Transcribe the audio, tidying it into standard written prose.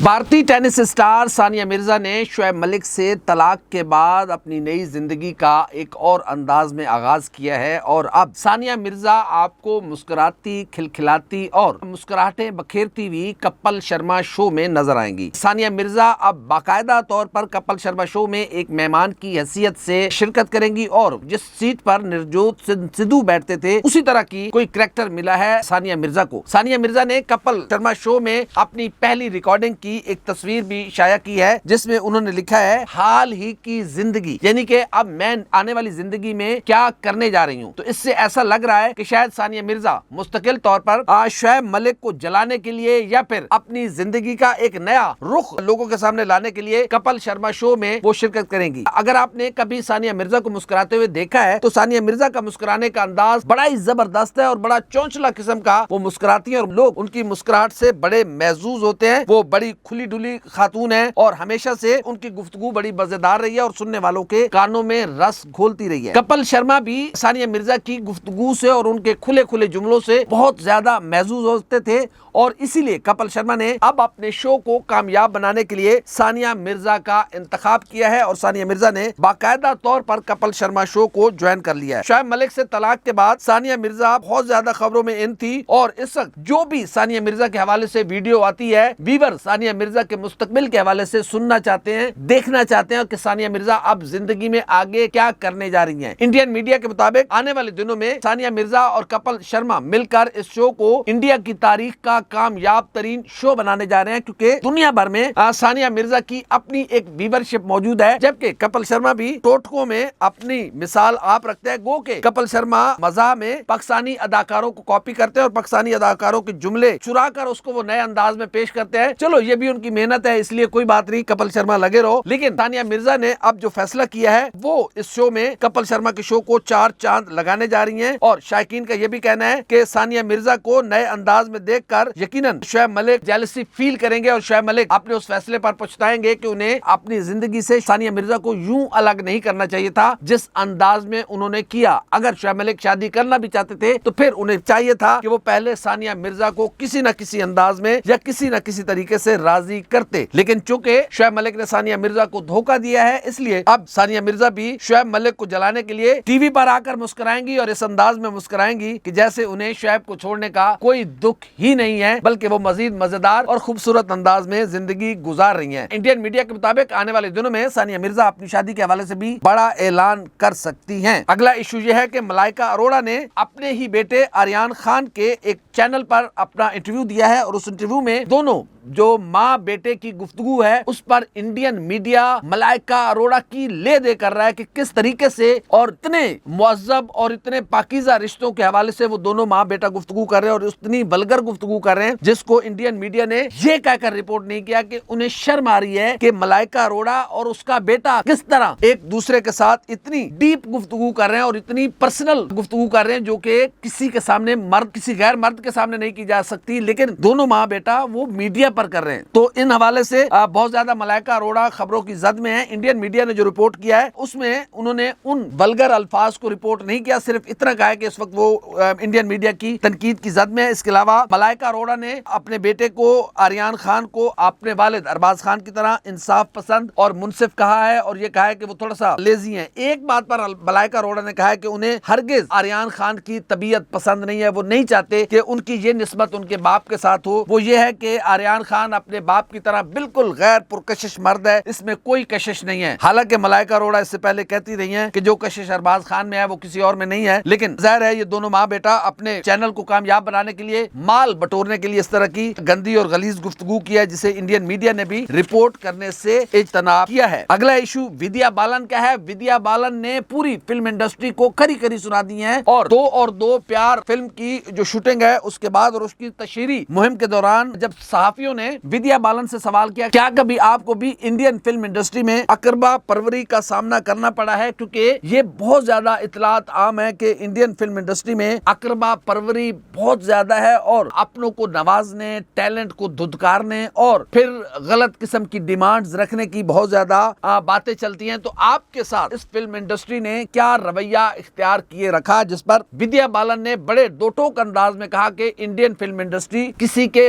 بھارتی tennis star Sania Mirza نے شعیب ملک سے طلاق کے بعد اپنی نئی زندگی کا ایک اور انداز میں آغاز کیا ہے اور اب ثانیہ مرزا آپ کو مسکراتی، کھلکھلاتی اور مسکراہٹیں بکھیرتی ہوئی کپل شرما شو میں نظر آئیں گی۔ ثانیہ مرزا اب باقاعدہ طور پر کپل شرما شو میں ایک مہمان کی حیثیت سے شرکت کریں گی اور جس سیٹ پر نوجوت سدھو بیٹھتے تھے اسی طرح کی کوئی کریکٹر ملا ہے ثانیہ مرزا کو۔ ثانیہ مرزا نے کپل شرما شو میں اپنی پہلی ریکارڈنگ کی ایک تصویر بھی شائع کی ہے جس میں انہوں نے لکھا ہے حال ہی کی زندگی، یعنی کہ اب میں آنے والی زندگی میں کیا کرنے جا رہی ہوں۔ تو اس سے ایسا لگ رہا ہے کہ شاید ثانیہ مرزا مستقل طور پر شعیب ملک کو جلانے کے لیے یا پھر اپنی زندگی کا ایک نیا رخ لوگوں کے سامنے لانے کے لیے کپل شرما شو میں وہ شرکت کریں گی۔ اگر آپ نے کبھی ثانیہ مرزا کو مسکراتے ہوئے دیکھا ہے تو ثانیہ مرزا کا مسکرانے کا انداز بڑا ہی زبردست ہے اور بڑا چونچلا قسم کا وہ مسکراتی ہیں اور لوگ ان کی مسکراہٹ سے بڑے محظوظ ہوتے ہیں۔ وہ بڑی کھلی ڈلی خاتون ہے اور ہمیشہ سے ان کی گفتگو بڑی مزیدار رہی ہے اور سننے والوں کے کانوں میں رس گھولتی رہی ہے۔ کپل شرما بھی ثانیہ مرزا کی گفتگو سے اور ان کے کھلے کھلے جملوں سے بہت زیادہ محظوظ ہوتے تھے اور اسی لیے کپل شرما نے اب اپنے شو کو کامیاب بنانے کے لیے ثانیہ مرزا کا انتخاب کیا ہے اور ثانیہ مرزا نے باقاعدہ طور پر کپل شرما شو کو جوائن کر لیا ہے۔ شعیب ملک سے طلاق کے بعد ثانیہ مرزا بہت زیادہ خبروں میں ان تھی اور اس وقت جو بھی ثانیہ مرزا کے حوالے سے ویڈیو آتی ہے ویور ثانیہ مرزا کے مستقبل کے حوالے سے سننا چاہتے ہیں، دیکھنا چاہتے ہیں کہ ثانیہ مرزا اب زندگی میں آگے کیا کرنے جا رہی ہیں۔ انڈین میڈیا کے مطابق آنے والے دنوں میں ثانیہ مرزا اور کپل شرما مل کر اس شو کو انڈیا کی تاریخ کا کامیاب ترین شو بنانے جا رہے ہیں کیونکہ دنیا بھر میں ثانیہ مرزا کی اپنی ایک ویورشپ موجود ہے جبکہ کپل شرما بھی ٹوٹکوں میں اپنی مثال آپ رکھتے ہیں۔ گو کہ کپل شرما مزاح میں پاکستانی اداکاروں کو کاپی کرتے ہیں اور پاکستانی اداکاروں کے جملے چرا کر اس کو وہ نئے انداز میں پیش کرتے ہیں۔ چلو یہ بھی ان کی محنت ہے، اس لیے کوئی بات نہیں، کپل شرما لگے رہو، لیکن ثانیہ مرزا نے اب جو فیصلہ کیا ہے وہ اس شو میں کپل شرما کے شو کو 4 چاند لگانے جا رہی ہیں اور شائقین کا یہ بھی کہنا ہے کہ ثانیہ مرزا کو نئے انداز میں دیکھ کر یقیناً شعیب ملک جیلسی فیل کریں گے اور شعیب ملک اپنے اس فیصلے پر پچھتائیں گے کہ انہیں اپنی زندگی سے ثانیہ مرزا کو یوں الگ نہیں کرنا چاہیے تھا جس انداز میں انہوں نے کیا۔ اگر شعیب ملک شادی کرنا بھی چاہتے تھے تو پھر انہیں چاہیے تھا کہ وہ پہلے ثانیہ مرزا کو کسی نہ کسی انداز میں یا کسی نہ کسی طریقے سے راضی کرتے، لیکن چونکہ شعیب ملک نے ثانیہ مرزا کو دھوکہ دیا ہے اس لیے اب ثانیہ مرزا بھی شعیب ملک کو جلانے کے لیے ٹی وی پر آ کر مسکرائیں گی اور اس انداز میں مسکرائیں گی کہ جیسے انہیں شعیب کو چھوڑنے کا کوئی دکھ ہی نہیں ہے بلکہ وہ مزید مزیدار اور خوبصورت انداز میں زندگی گزار رہی ہیں۔ انڈین میڈیا کے مطابق آنے والے دنوں میں ثانیہ مرزا اپنی شادی کے حوالے سے بھی بڑا اعلان کر سکتی ہیں۔ اگلا ایشو یہ ہے کہ ملائکہ اروڑا نے اپنے ہی بیٹے آریان خان کے ایک چینل پر اپنا انٹرویو دیا ہے اور اس انٹرویو میں دونوں جو ماں بیٹے کی گفتگو ہے اس پر انڈین میڈیا ملائکہ اروڑا کی لے دے کر رہا ہے کہ کس طریقے سے اور اتنے مہذب اور اتنے پاکیزہ رشتوں کے حوالے سے وہ دونوں ماں بیٹا گفتگو کر رہے ہیں اور اتنی ولگر گفتگو کر رہے ہیں جس کو انڈین میڈیا نے یہ کہہ کر رپورٹ نہیں کیا کہ انہیں شرم آ رہی ہے کہ ملائکہ اروڑا اور اس کا بیٹا کس طرح ایک دوسرے کے ساتھ اتنی ڈیپ گفتگو کر رہے ہیں اور اتنی پرسنل گفتگو کر رہے ہیں جو کہ کسی کے سامنے مرد کسی غیر مرد کے سامنے نہیں کی جا سکتی، لیکن دونوں ماں بیٹا وہ میڈیا پر کر رہے ہیں۔ تو ان حوالے سے بہت زیادہ ملائکہ اروڑا خبروں کی زد میں ہے۔ انڈین میڈیا نے جو رپورٹ کیا ہے اس میں انہوں نے ان ولگر الفاظ کو رپورٹ نہیں کیا، صرف اتنا کہا ہے کہ اس وقت وہ انڈین میڈیا کی تنقید کی زد میں ہے۔ اس کے علاوہ ملائکہ اروڑا نے اپنے بیٹے کو آریان خان کو اپنے والد ارباز خان کی طرح انصاف پسند اور منصف کہا ہے اور یہ کہا ہے کہ وہ تھوڑا سا لیزی ہیں۔ ایک بات پر ملائکہ اروڑا نے کہا ہے کہ انہیں ہرگز آریان خان کی طبیعت پسند نہیں ہے، وہ نہیں چاہتے کہ ان کی یہ نسبت ان کے باپ کے ساتھ ہو۔ وہ یہ ہے کہ آریان خان اپنے باپ کی طرح بالکل غیر پرکشش مرد ہے، اس میں کوئی کشش نہیں ہے۔ حالانکہ ملائکہ اروڑا اس سے پہلے کہتی رہی ہیں کہ جو کشش ارباز خان میں ہے وہ کسی اور میں نہیں ہے، لیکن ظاہر ہے یہ دونوں ماں بیٹا اپنے چینل کو کامیاب بنانے کے لیے مال بٹورنے کے لیے اس طرح کی گندی اور غلیظ گفتگو کی ہے جسے انڈین میڈیا نے بھی رپورٹ کرنے سے اجتناب کیا ہے۔ اگلا ایشو ودیا بالن کا ہے۔ ودیا بالن نے پوری فلم انڈسٹری کو کھری کھری سنا دی ہیں اور دو پیار فلم کی جو شوٹنگ ہے اس کے بعد اور اس کی تشہیری مہم کے دوران جب صحافیوں نے ودیا بالن سے سوال کیا کیا کبھی آپ کو بھی انڈین فلم انڈسٹری میں اقربا پروری کا سامنا کرنا پڑا ہے، کیونکہ یہ بہت زیادہ اطلاعات عام ہے کہ انڈین فلم انڈسٹری میں اقربا پروری بہت زیادہ ہے اور اپنوں کو نوازنے، ٹیلنٹ کو دھتکارنے اور پھر غلط قسم کی ڈیمانڈز رکھنے کی بہت زیادہ باتیں چلتی ہیں۔ تو آپ کے ساتھ اس فلم انڈسٹری نے کیا رویہ اختیار کیے رکھا، جس پر ودیا بالن نے بڑے دو ٹوک انداز میں کہا کہ انڈین فلم انڈسٹری کسی کے